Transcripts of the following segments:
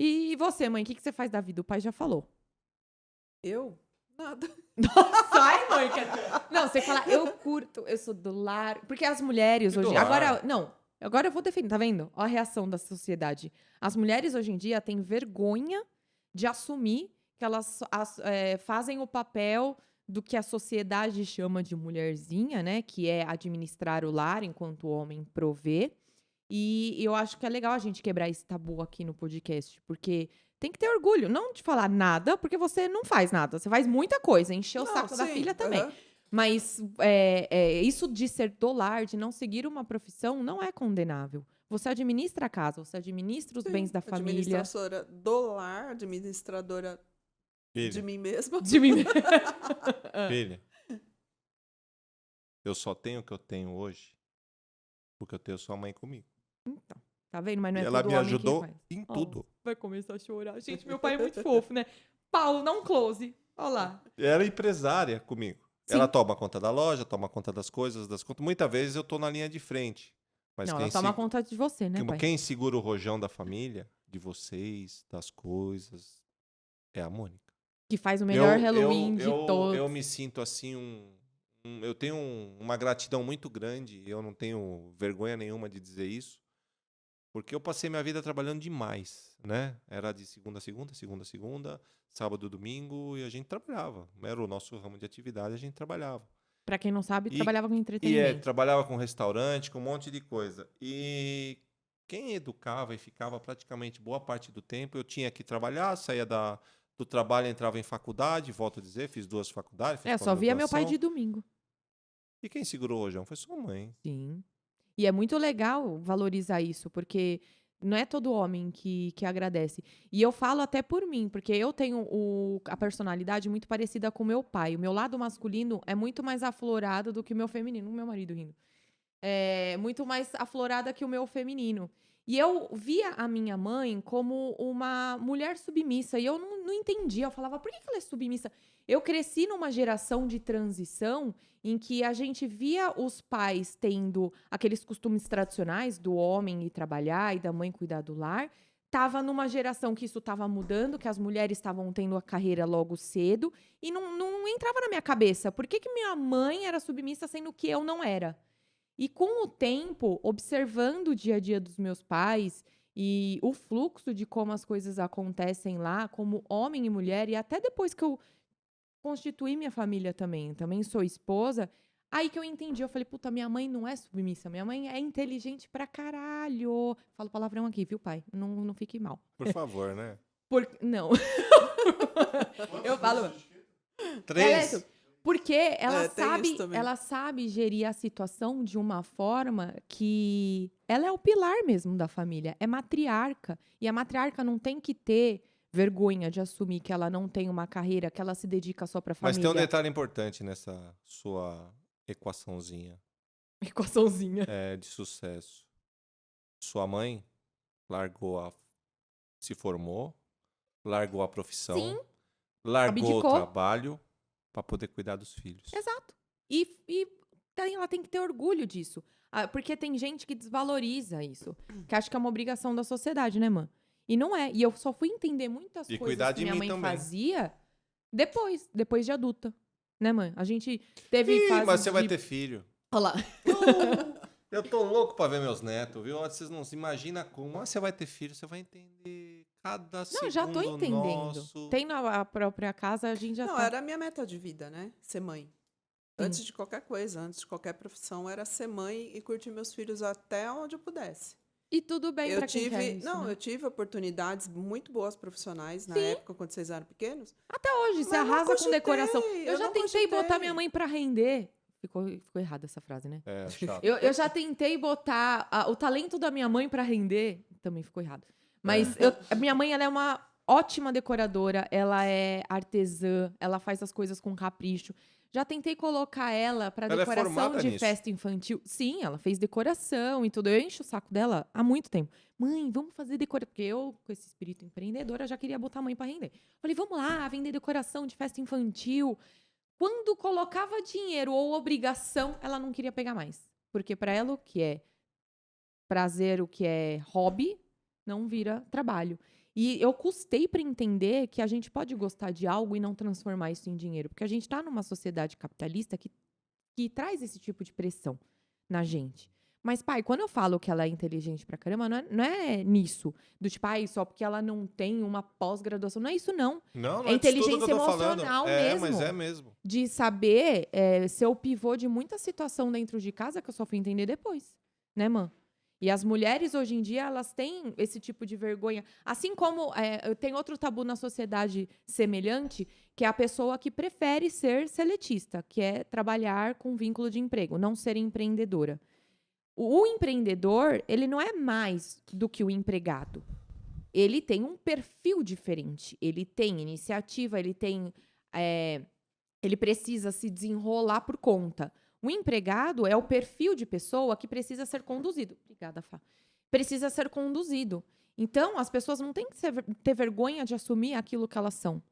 E você, mãe, o que você faz da vida? O pai já falou. Eu? Nada. Sai, mãe. Não, você fala, eu curto, eu sou do lar. Porque as mulheres Que hoje... do lar. Agora, não. Agora eu vou defender, tá vendo? Olha a reação da sociedade. As mulheres hoje em dia têm vergonha de assumir que elas fazem o papel do que a sociedade chama de mulherzinha, né? Que é administrar o lar enquanto o homem provê. E eu acho que é legal a gente quebrar esse tabu aqui no podcast, porque tem que ter orgulho, não de falar nada, porque você não faz nada. Você faz muita coisa, encher o Não, saco da sim, filha também. aham. Mas isso de ser do lar, de não seguir uma profissão, não é condenável. Você administra a casa, você administra os Sim, bens da família. administradora do lar, administradora de Filha, mim mesma. De mim. filha, eu só tenho o que eu tenho hoje porque eu tenho sua mãe comigo. Então, tá vendo? Mas não E é ela todo me homem que ajudou faz. em Ó, tudo. vai começar a chorar. Gente, meu pai é muito fofo, né? Paulo, dá um close. Olha lá. Ela é empresária comigo. Sim. Ela toma conta da loja, toma conta das coisas, das contas. Muitas vezes eu tô na linha de frente. Mas Não, quem, ela toma conta de você, né, pai? quem segura o rojão da família, de vocês, das coisas, é a Mônica. Que faz o melhor Halloween de eu todos. me sinto assim, eu tenho uma gratidão muito grande, eu não tenho vergonha nenhuma de dizer isso, porque eu passei minha vida trabalhando demais, né? Era de segunda a segunda, segunda a segunda, sábado, domingo, e a gente trabalhava. Era o nosso ramo de atividade, a gente trabalhava. Pra quem não sabe, E- trabalhava com E entretenimento. trabalhava com restaurante, com um monte de coisa. E quem educava e ficava praticamente boa parte do tempo, eu tinha que trabalhar, saía do trabalho, entrava em faculdade, volto a dizer, fiz 2 faculdades, fiz Só via meu pai de pós-graduação. domingo. E quem segurou o rojão foi sua mãe. Sim. E é muito legal valorizar isso, porque não é todo homem que agradece. E eu falo até por mim, porque eu tenho a personalidade muito parecida com o meu pai. O meu lado masculino é muito mais aflorado do que o meu feminino. O meu marido rindo. É muito mais aflorada que o meu feminino. E eu via a minha mãe como uma mulher submissa. E eu não entendia. Eu falava, por que ela é submissa? Eu cresci numa geração de transição em que a gente via os pais tendo aqueles costumes tradicionais do homem ir trabalhar e da mãe cuidar do lar. Tava numa geração que isso estava mudando, que as mulheres estavam tendo a carreira logo cedo. E não entrava na minha cabeça. Por que minha mãe era submissa sendo que eu não era? E com o tempo, observando o dia a dia dos meus pais e o fluxo de como as coisas acontecem lá, como homem e mulher, e até depois que eu constituí minha família também sou esposa, aí que eu entendi, eu falei, puta, minha mãe não é submissa, minha mãe é inteligente pra caralho. Falo palavrão aqui, viu, pai? Não fique mal. Por favor, né? Não. Eu falo... 3. Porque ela tem isso também. ela sabe gerir a situação de uma forma que ela é o pilar mesmo da família, é matriarca. E a matriarca não tem que ter vergonha de assumir que ela não tem uma carreira, que ela se dedica só pra Mas família. tem um detalhe importante nessa sua equaçãozinha Equaçãozinha. de sucesso. Sua mãe se formou, largou a profissão, Sim, largou o abdicou. trabalho para poder cuidar dos filhos. Exato. E ela tem que ter orgulho disso. Porque tem gente que desvaloriza isso. Que acha que é uma obrigação da sociedade, né, mãe? E não é. E eu só fui entender muitas E coisas cuidar que de minha mim mãe também. fazia depois de adulta. Né, mãe? A gente teve Ih, fases mas você vai de... ter filho. Olha lá. Eu tô louco pra ver meus netos, viu? Vocês não se imaginam como. Mas você vai ter filho, você vai entender cada segundo Não, já tô entendendo. nosso. Tendo a própria casa, a gente já Não, tá... era a minha meta de vida, né? Ser mãe. Antes de qualquer coisa, antes de qualquer profissão, era ser mãe e curtir meus filhos até onde eu pudesse. E tudo bem pra quem quer isso, né? eu tive oportunidades muito boas profissionais na Sim. época, quando vocês eram pequenos. Até hoje, você Mas não arrasa com cogitei, decoração. Eu já não tentei botar cogitei. minha mãe pra render. Ficou errada essa frase, né? É, chato. Eu já tentei botar o talento da minha mãe pra render. Também ficou errado. Mas a minha mãe, ela é uma ótima decoradora. Ela é artesã. Ela faz as coisas com capricho. Já tentei colocar ela pra Ela é decoração formada de nisso. festa infantil. Sim, ela fez decoração e tudo. Eu encho o saco dela há muito tempo. Mãe, vamos fazer decoração. Porque eu, com esse espírito empreendedor, eu já queria botar a mãe pra render. Falei, vamos lá, vender decoração de festa infantil. Quando colocava dinheiro ou obrigação, ela não queria pegar mais. Porque pra ela o que é prazer, o que é hobby, não vira trabalho. E eu custei para entender que a gente pode gostar de algo e não transformar isso em dinheiro. Porque a gente tá numa sociedade capitalista que traz esse tipo de pressão na gente. Mas, pai, quando eu falo que ela é inteligente pra caramba, não é nisso. Do tipo, ai, só porque ela não tem uma pós-graduação. Não é isso, não. Não, não É é disso tudo que eu inteligência tô falando. emocional Mas mesmo. é mesmo. De saber ser o pivô de muita situação dentro de casa que eu só fui entender depois. Né, mãe? E as mulheres, hoje em dia, elas têm esse tipo de vergonha. Assim como tem outro tabu na sociedade semelhante, que é a pessoa que prefere ser seletista, que é trabalhar com vínculo de emprego, não ser empreendedora. O empreendedor, ele não é mais do que o empregado. Ele tem um perfil diferente. Ele tem iniciativa, ele precisa se desenrolar por conta. O empregado é o perfil de pessoa que precisa ser conduzido. Obrigada, Fá. Precisa ser conduzido. Então, as pessoas não têm que ter vergonha de assumir aquilo que elas são.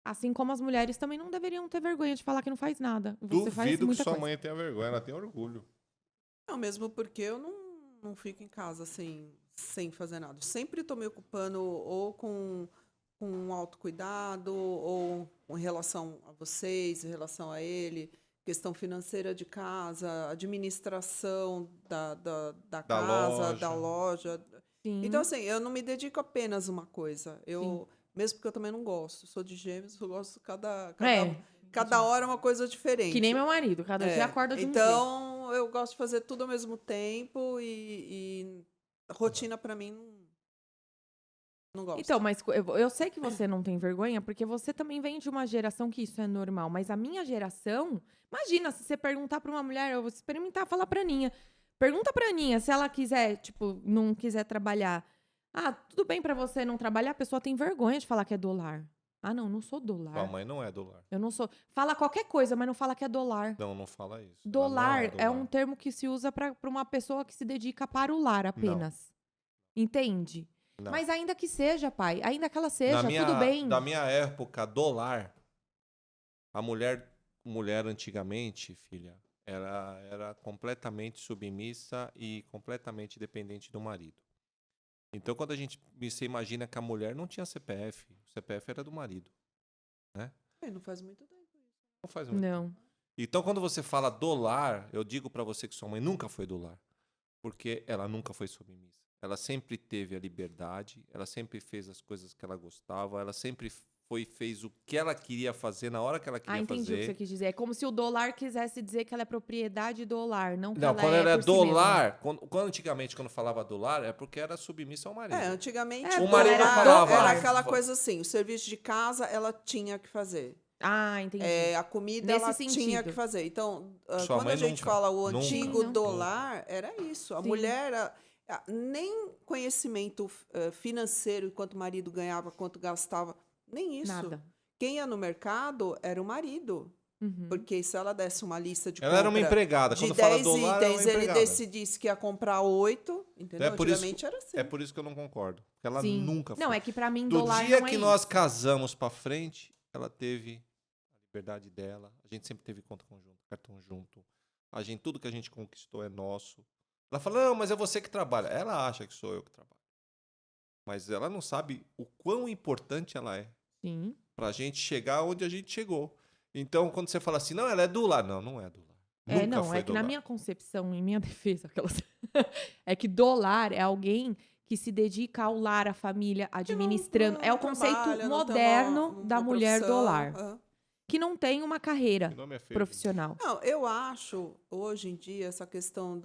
Assim como as mulheres também não deveriam ter vergonha de falar que não faz nada. Você faz Duvido que muita sua coisa. mãe tenha vergonha, ela tem orgulho. Não, mesmo porque eu não fico em casa sem fazer nada. Eu sempre estou me ocupando ou com autocuidado, ou com relação a vocês, em relação a ele, questão financeira de casa, administração da casa, da loja. Sim. Então, assim, eu não me dedico apenas a uma coisa. Mesmo porque eu também não gosto. Sou de Gêmeos, eu gosto cada hora uma coisa diferente. Que nem meu marido, cada dia acorda de um jeito. Então, eu gosto de fazer tudo ao mesmo tempo e rotina pra mim não gosto. Então, mas eu sei que você não tem vergonha, porque você também vem de uma geração que isso é normal. Mas a minha geração... Imagina, se você perguntar pra uma mulher, eu vou experimentar falar pra Aninha. Pergunta pra Aninha, se ela quiser, tipo, não quiser trabalhar. Ah, tudo bem pra você não trabalhar? A pessoa tem vergonha de falar que é dólar. Ah, não sou dólar. Sua mãe não é dólar. Eu não sou... Fala qualquer coisa, mas não fala que é dólar. Não fala isso. Ela Dólar não é um termo que se usa pra uma pessoa que se dedica para o lar apenas. Entende? Não. Mas ainda que seja, pai. Ainda que ela seja, tudo bem. Da minha época, dólar, a mulher antigamente, filha, era completamente submissa e completamente dependente do marido. Então, quando você imagina que a mulher não tinha CPF, o CPF era do marido, né? Não faz muito tempo isso. Não faz muito Não. tempo. Então, quando você fala dólar, eu digo pra você que sua mãe nunca foi dólar, porque ela nunca foi submissa. Ela sempre teve a liberdade, ela sempre fez as coisas que ela gostava, ela sempre fez o que ela queria fazer na hora que ela queria entendi fazer. o que você quis dizer. É como se o dólar quisesse dizer que ela é propriedade do lar, não que Não, ela quando é ela é por si mesma. dólar, antigamente, quando falava dólar, é porque era submissa ao marido. Antigamente o marido dólar falava, era aquela coisa assim, o serviço de casa ela tinha que fazer. Ah, entendi. A comida Nesse ela sentido. tinha que fazer. Então, Sua quando mãe a gente nunca, fala o nunca, antigo Sim, dólar, era isso. A Sim. mulher, nem conhecimento financeiro, quanto o marido ganhava, quanto gastava, nem isso. Nada. Quem ia no mercado era o marido. Uhum. Porque se ela desse uma lista de Ela era uma empregada. de Quando fala 10 dólar, ela é uma itens, ele empregada. decidisse que ia comprar 8, entendeu? É por isso- Antigamente era assim. É por isso que eu não concordo. Porque ela Sim. nunca foi. Não, é que pra mim Do dólar dia não é que isso. nós casamos pra frente, ela teve a liberdade dela. A gente sempre teve conta conjunta, cartão junto. Tudo que a gente conquistou é nosso. Ela fala, não, mas é você que trabalha. Ela acha que sou eu que trabalho. Mas ela não sabe o quão importante ela é Sim. pra gente chegar onde a gente chegou. Então, quando você fala assim, não, ela é do lar. Não, não é do lar. Nunca Não, foi é que do na lar. minha concepção, em minha defesa, é que dólar é alguém que se dedica ao lar, à família, administrando. É o conceito trabalha, não tem moderno uma da mulher do profissão, lar. Que não tem uma carreira Que nome é feio. profissional. Não, eu acho, hoje em dia, essa questão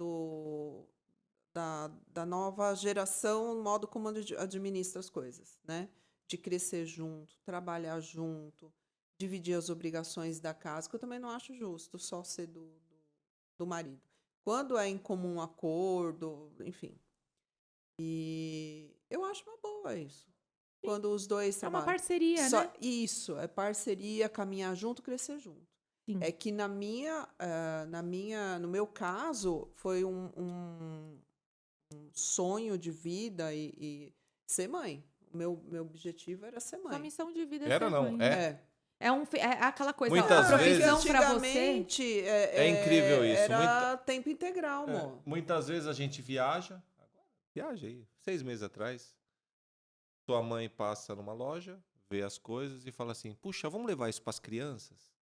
da nova geração, o modo como administra as coisas, né? De crescer junto, trabalhar junto, dividir as obrigações da casa, que eu também não acho justo só ser do marido. Quando é em comum acordo, enfim. E eu acho uma boa isso. Quando os dois É uma trabalham. parceria, né? Isso, é parceria, caminhar junto, crescer junto. Sim. É que no meu caso, foi um sonho de vida e ser mãe. O meu objetivo era ser Sua mãe. missão de vida é Era ser não, mãe. é. É aquela coisa. Muitas a vezes- profissão pra você. Antigamente, É incrível isso. Era tempo integral, amor. Muitas vezes a gente viaja. Viaja aí. 6 meses atrás. Sua mãe passa numa loja, vê as coisas e fala assim: puxa, vamos levar isso para as crianças?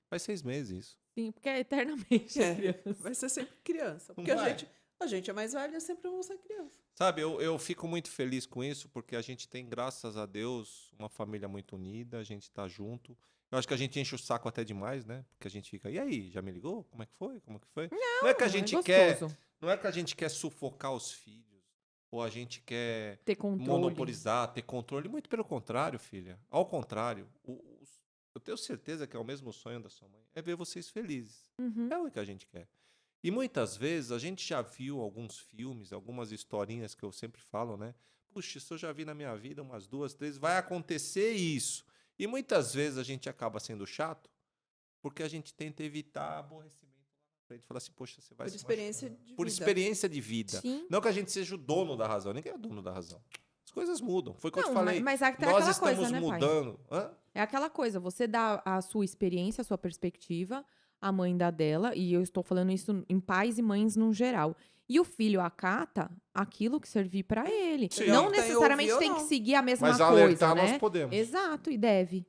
Faz 6 meses isso. Sim, porque é eternamente a É, criança. vai ser sempre criança. Não Porque vai? a gente é mais velha, sempre vamos ser criança. Sabe, eu fico muito feliz com isso, porque a gente tem, graças a Deus, uma família muito unida, a gente tá junto. Eu acho que a gente enche o saco até demais, né? Porque a gente fica, e aí, já me ligou? Como é que foi? Como é que foi? Não é que a Não, é gente quer, gostoso não é que a gente quer sufocar os filhos, ou a gente quer ter controle. monopolizar, ter controle. Muito pelo contrário, filha. Ao contrário, eu tenho certeza que é o mesmo sonho da sua mãe, é ver vocês felizes. Uhum. É o que a gente quer. E muitas vezes a gente já viu alguns filmes, algumas historinhas que eu sempre falo, né? Puxa, isso eu já vi na minha vida umas 2, 3, vai acontecer isso. E muitas vezes a gente acaba sendo chato porque a gente tenta evitar aborrecimento lá na frente. Fala assim, poxa, você vai Por se experiência machucar. de Por vida. experiência de vida. Sim. Não que a gente seja o dono da razão. Ninguém é dono da razão. As coisas mudam. Foi o que eu te Não, falei. mas até Nós aquela estamos coisa, né, pai? mudando. Hã? É aquela coisa, você dá a sua experiência, a sua perspectiva, a mãe dá dela, e eu estou falando isso em pais e mães no geral. E o filho acata aquilo que servir pra ele. Sim. Não Tem, necessariamente ouvir ou tem que não. seguir a mesma Mas coisa, alertar né? nós podemos. Exato, e deve.